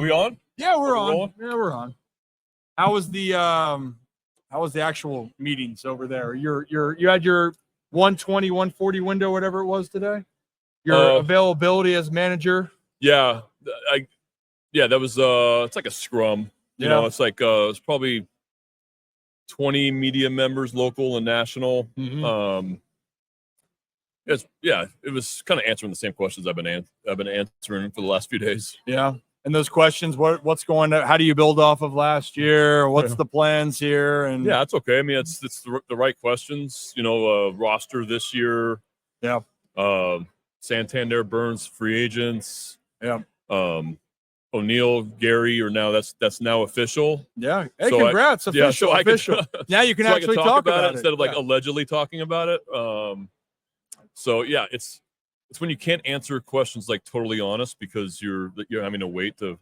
We on? Yeah, we're on. Rolling? Yeah, we're on. How was the actual meetings over there? You had your 120, 140 window, whatever it was today? Your availability as manager? Yeah. That was it's like a scrum. You know, it's like it's probably 20 media members, local and national. Mm-hmm. It was kind of answering the same questions I've been answering for the last few days. Yeah. And those questions, what's going on? How do you build off of last year? What's the plans here? And yeah, it's okay. I mean, it's the right questions. You know, roster this year. Yeah. Santander, Burns, free agents. Yeah. O'Neill, Gary are now that's now official. Yeah. Hey, so congrats. Official. Official. Now you can so actually I can talk about it instead of like allegedly talking about it. So yeah, it's when you can't answer questions like totally honest because you're having to wait to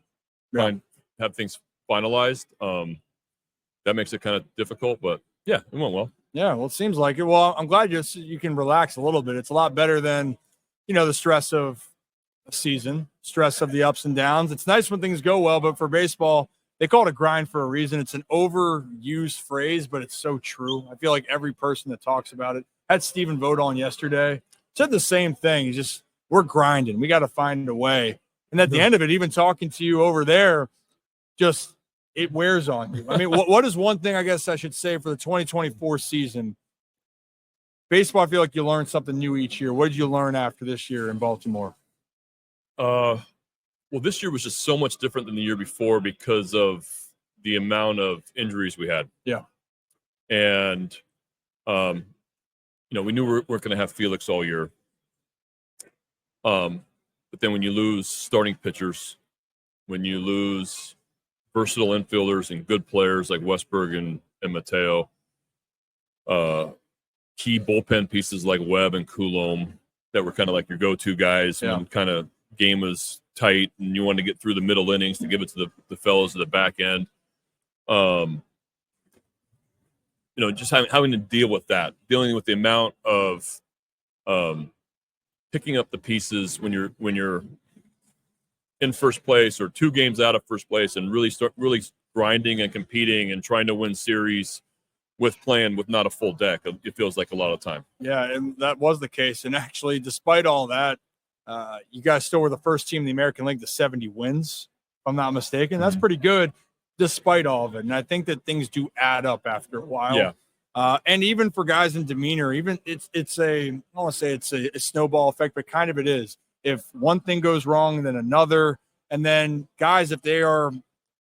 have things finalized. That makes it kind of difficult, but yeah, it went well. Yeah, well, it seems like it. Well, I'm glad you can relax a little bit. It's a lot better than, the stress of a season, stress of the ups and downs. It's nice when things go well, but for baseball, they call it a grind for a reason. It's an overused phrase, but it's so true. I feel like every person that talks about it, had Stephen Vogt on yesterday, said the same thing. He's just, we're grinding. We got to find a way. And at the end of it, even talking to you over there, just it wears on you. I mean, what is one thing I guess I should say for the 2024 season? Baseball, I feel like you learn something new each year. What did you learn after this year in Baltimore? Well, this year was just so much different than the year before because of the amount of injuries we had. Yeah. And, we knew we weren't going to have Felix all year. But then when you lose starting pitchers, when you lose versatile infielders and good players like Westberg and Mateo, key bullpen pieces like Webb and Coulomb that were kind of like your go-to guys when kind of game was tight and you wanted to get through the middle innings to give it to the fellows at the back end. Just having to deal with that, dealing with the amount of picking up the pieces when you're in first place or 2 games out of first place and really grinding and competing and trying to win series with not a full deck. It feels like a lot of time. Yeah, and that was the case. And actually, despite all that, you guys still were the first team in the American League to 70 wins, if I'm not mistaken. That's pretty good despite all of it. And I think that things do add up after a while. Yeah. And even for guys in demeanor, even it's I don't want to say it's a snowball effect, but kind of it is. If one thing goes wrong, then another. And then guys, if they are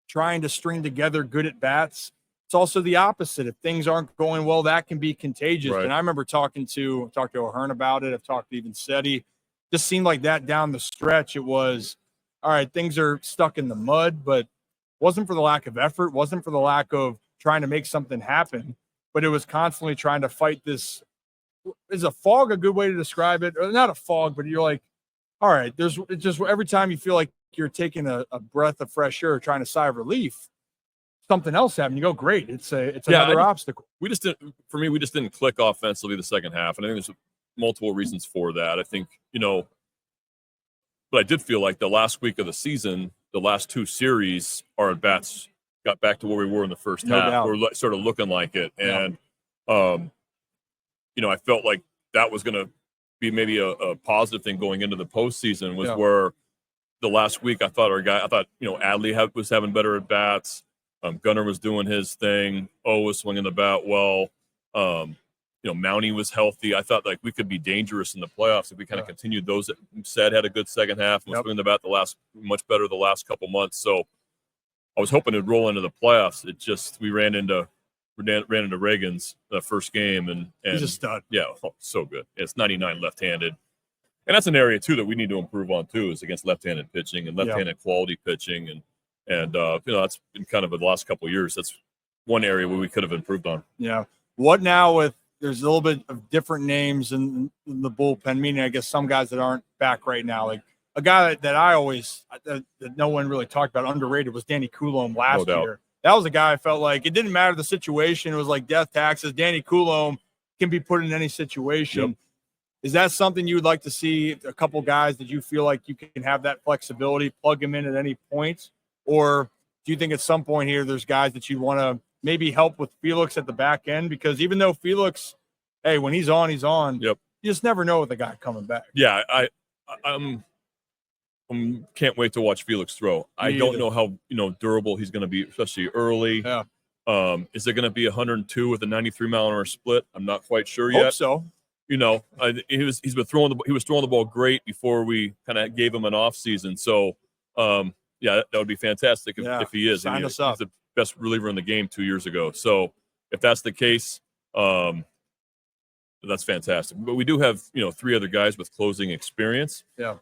trying to string together good at bats, it's also the opposite. If things aren't going well, that can be contagious. Right. And I remember talking to O'Hearn about it. I've talked to even Seti. Just seemed like that down the stretch. It was, all right, things are stuck in the mud, but wasn't for the lack of effort, wasn't for the lack of trying to make something happen, but it was constantly trying to fight this. Is a fog a good way to describe it? Or not a fog, but you're like, all right, it's just every time you feel like you're taking a breath of fresh air, trying to sigh of relief, something else happened. You go, great. It's another obstacle. We just didn't click offensively the second half. And I think there's multiple reasons for that. I think, but I did feel like the last week of the season, the last 2 series, our at-bats got back to where we were in the first half. Doubt. We're sort of looking like it. And, I felt like that was going to be maybe a positive thing going into the postseason was where the last week I thought Adley was having better at-bats. Gunnar was doing his thing. O was swinging the bat well. Mountie was healthy. I thought like we could be dangerous in the playoffs if we kind of continued those. That said had a good second half and was swinging the bat much better the last couple months. So I was hoping it'd roll into the playoffs. It just we ran into Reagan's the first game and he's a stud. Yeah, so good. It's 99 left-handed. And that's an area too that we need to improve on too, is against left-handed pitching and left-handed quality pitching. And that's been kind of the last couple of years. That's one area where we could have improved on. Yeah. What now with there's a little bit of different names in the bullpen, meaning I guess some guys that aren't back right now. Like a guy that I always that no one really talked about, underrated, was Danny Coulomb last year. That was a guy I felt like it didn't matter the situation. It was like death taxes. Danny Coulomb can be put in any situation. Yep. Is that something you would like to see, a couple guys that you feel like you can have that flexibility, plug them in at any point? Or do you think at some point here there's guys that you want to maybe help with Felix at the back end? Because even though Felix, hey, when he's on, he's on. Yep. You just never know with the guy coming back. Yeah, I'm can't wait to watch Felix throw. I don't know how durable he's going to be, especially early. Yeah. Is it going to be 102 with a 93-mile-an-hour split? I'm not quite sure yet. Hope so. He was throwing the ball great before we kind of gave him an off season. So that would be fantastic if he is. Sign us up. He's the best reliever in the game 2 years ago. So if that's the case, that's fantastic. But we do have 3 other guys with closing experience. Yeah.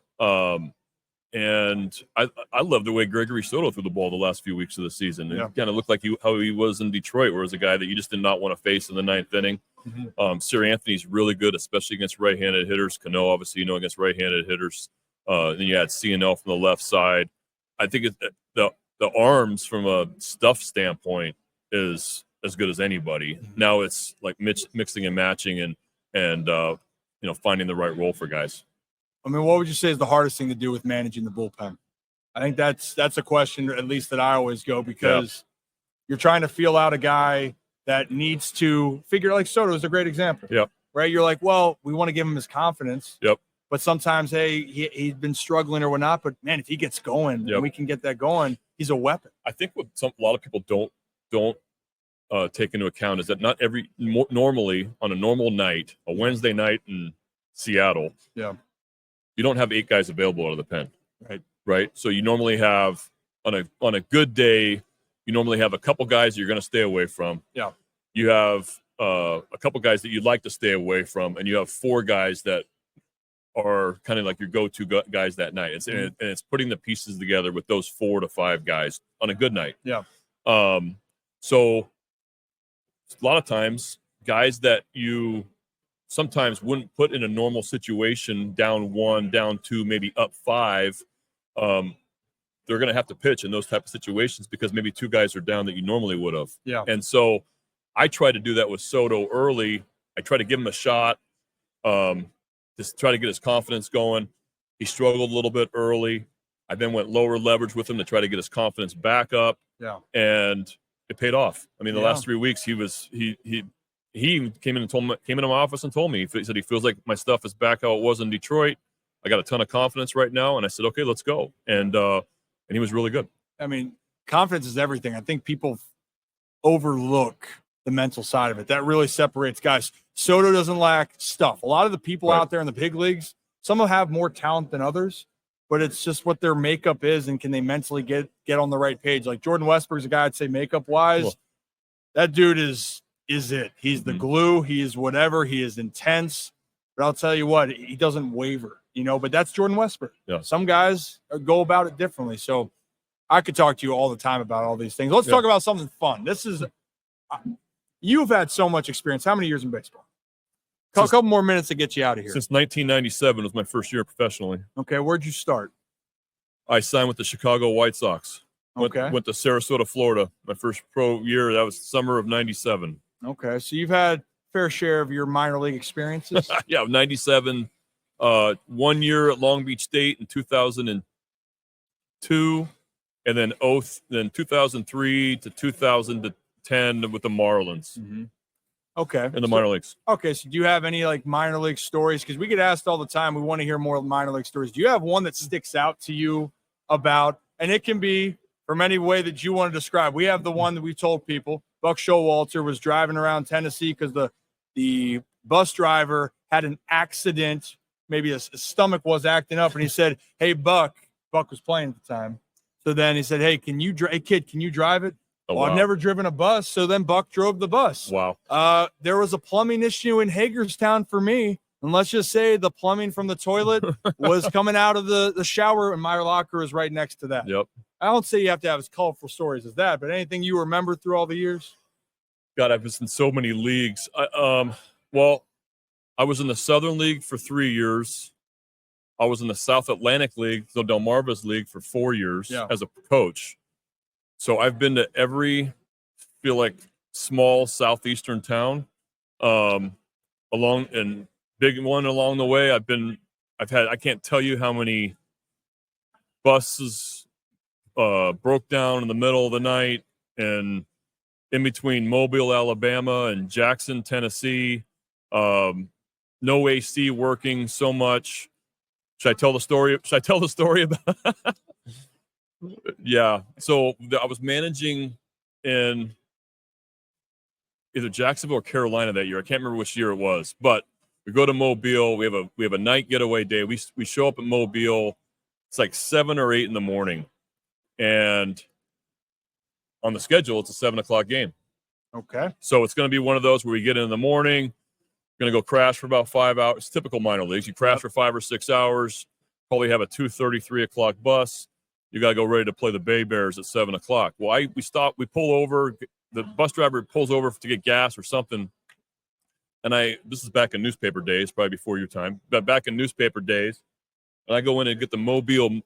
And I love the way Gregory Soto threw the ball the last few weeks of the season. It kind of looked like how he was in Detroit, where it was a guy that you just did not want to face in the 9th inning. Mm-hmm. Sir Anthony's really good, especially against right-handed hitters. Cano, obviously, against right-handed hitters. Then you had CNL from the left side. I think the arms from a stuff standpoint is as good as anybody. Mm-hmm. Now it's like mixing and matching and finding the right role for guys. I mean, what would you say is the hardest thing to do with managing the bullpen? I think that's a question, at least that I always go, because you're trying to feel out a guy that needs to figure, like Soto is a great example. Yep. Right? You're like, well, we want to give him his confidence. Yep. But sometimes, hey, he's been struggling or whatnot. But man, if he gets going and we can get that going, he's a weapon. I think what a lot of people don't take into account is that not normally on a normal night, a Wednesday night in Seattle, you don't have 8 guys available out of the pen. Right. So you normally have on a good day, you normally have a couple guys you're going to stay away from. Yeah. You have a couple guys that you'd like to stay away from, and you have 4 guys that are kind of like your go-to guys that night. And it's putting the pieces together with those 4 to 5 guys on a good night. Yeah. So a lot of times, guys that you sometimes wouldn't put in a normal situation, down 1, down 2, maybe up 5, they're going to have to pitch in those type of situations because maybe 2 guys are down that you normally would have. Yeah. And so I try to do that with Soto early. I try to give him a shot, just try to get his confidence going. He struggled a little bit early. I then went lower leverage with him to try to get his confidence back up. Yeah. And it paid off. I mean, the last 3 weeks he came into my office and told me, he said he feels like my stuff is back how it was in Detroit. I got a ton of confidence right now. And I said, okay, let's go. And he was really good. I mean, confidence is everything. I think people overlook the mental side of it. That really separates guys. Soto doesn't lack stuff. A lot of the people out there in the big leagues, some will have more talent than others, but it's just what their makeup is and can they mentally get on the right page. Like Jordan Westburg's a guy I'd say makeup-wise, that dude is it. He's the glue. He is whatever. He is intense. But I'll tell you what, he doesn't waver, but that's Jordan Westburg. Yeah. Some guys go about it differently. So I could talk to you all the time about all these things. Let's talk about something fun. You've had so much experience. How many years in baseball? A couple more minutes to get you out of here. Since 1997 was my first year professionally. Okay, where'd you start? I signed with the Chicago White Sox. Went to Sarasota, Florida. My first pro year, that was summer of 97. Okay, so you've had fair share of your minor league experiences. 97, 1 year at Long Beach State in 2002, and then 2003 to 2010 with the Marlins. Mm-hmm. Okay. In the minor leagues. Okay, so do you have any minor league stories? Because we get asked all the time. We want to hear more minor league stories. Do you have one that sticks out to you about, and it can be from any way that you want to describe. We have the one that we told people. Buck Showalter was driving around Tennessee because the bus driver had an accident. Maybe his stomach was acting up, and he said, "Hey, Buck." Buck was playing at the time. So then he said, "Hey, kid, can you drive it?" Well, I've never driven a bus. So then Buck drove the bus. Wow. There was a plumbing issue in Hagerstown for me. And let's just say the plumbing from the toilet was coming out of the shower, and my locker is right next to that. Yep. I don't say you have to have as colorful stories as that, but anything you remember through all the years? God, I've been in so many leagues. I was in the Southern League for 3 years. I was in the South Atlantic League, so Delmarva's league, for 4 years as a coach. So I've been to every, small southeastern town, along and big one along the way. I can't tell you how many broke down in the middle of the night and in between Mobile, Alabama and Jackson, Tennessee. No AC working so much. Should I tell the story? Should I tell the story about? Yeah. So I was managing in either Jacksonville or Carolina that year. I can't remember which year it was, but we go to Mobile. We have a night getaway day. We show up at Mobile. It's like 7 or 8 in the morning, and on the schedule, it's a 7 o'clock game. Okay. So it's going to be one of those where we get in the morning, going to go crash for about 5 hours. It's typical minor leagues. You crash for 5 or 6 hours, probably have a 2:30, 3 o'clock bus. You got to go ready to play the Bay Bears at 7 o'clock. Well, we pull over. The bus driver pulls over to get gas or something. And this is back in newspaper days, probably before your time, but back in newspaper days. And I go in and get the Mobile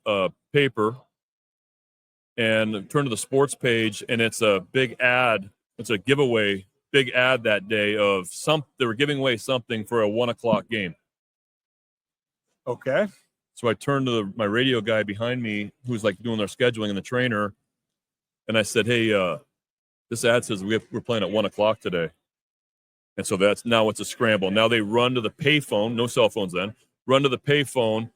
paper and turn to the sports page, and it's a big ad. It's a giveaway, big ad that day of they were giving away something for a 1 o'clock game. Okay. So I turned to my radio guy behind me, who's like doing their scheduling and the trainer, and I said, "Hey, this ad says we're playing at 1 o'clock today." And so now it's a scramble. Now they run to the payphone, no cell phones then, run to the payphone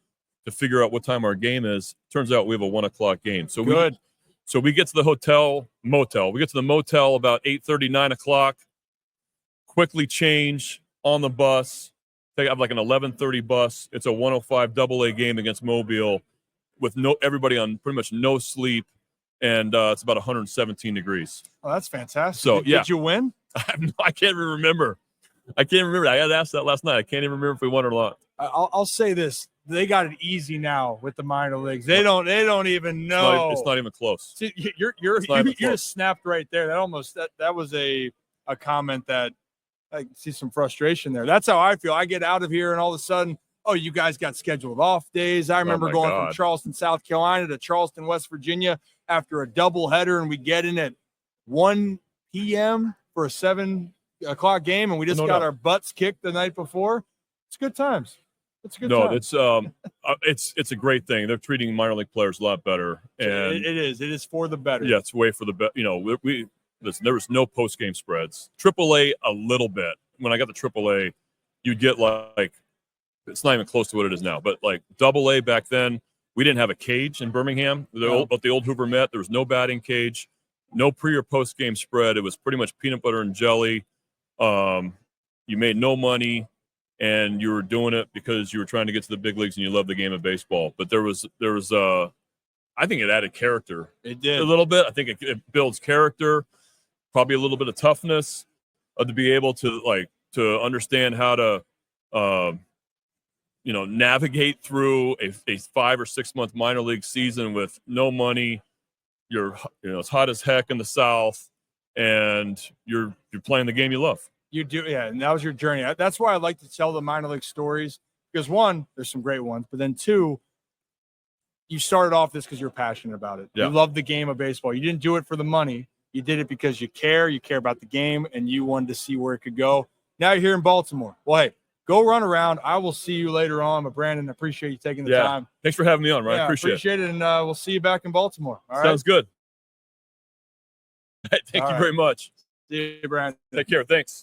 to figure out what time our game is. Turns out we have a 1 o'clock game. So good. We get to the motel. We get to the motel about 8:30, 9 o'clock, quickly change on the bus. They have like an 11:30 bus. It's a 105 AA game against Mobile with everybody on pretty much no sleep. And it's about 117 degrees. Oh, that's fantastic. So, Did you win? I can't even remember. I had asked that last night. I can't even remember if we won or not. I'll say this: they got it easy now with the minor leagues. They don't even know. It's not even close. See, you just snapped right there. That was a comment that I see some frustration there. That's how I feel. I get out of here and all of a sudden, oh, you guys got scheduled off days. I remember going from Charleston, South Carolina to Charleston, West Virginia after a doubleheader, and we get in at 1 p.m. for a 7 o'clock game, and we just got our butts kicked the night before. It's good times. It's a good time. It's a great thing. They're treating minor league players a lot better, and it is for the better. Yeah, it's way for the better. You know, there was no post game spreads. AAA a little bit. When I got the AAA, you'd get like it's not even close to what it is now, but like AA back then, we didn't have a cage in Birmingham. The old Hoover Met, there was no batting cage, no pre or post game spread. It was pretty much peanut butter and jelly. You made no money, and you were doing it because you were trying to get to the big leagues and you loved the game of baseball. But there was I think it added character. It did a little bit. I think it builds character, probably a little bit of toughness, to be able to understand how to navigate through a 5 or 6 month minor league season with no money. It's hot as heck in the South, and you're playing the game you love. You do, yeah, and that was your journey. That's why I like to tell the minor league stories, because one, there's some great ones, but then two, you started off this because you're passionate about it. Yeah. You love the game of baseball. You didn't do it for the money. You did it because you care about the game, and you wanted to see where it could go. Now you're here in Baltimore. Well, hey, go run around. I will see you later on. But Brandon, I appreciate you taking the time. Thanks for having me on, Ryan. Yeah, appreciate it. And we'll see you back in Baltimore. All right. Sounds good. Thank you very much. See you, Brandon. Take care. Thanks.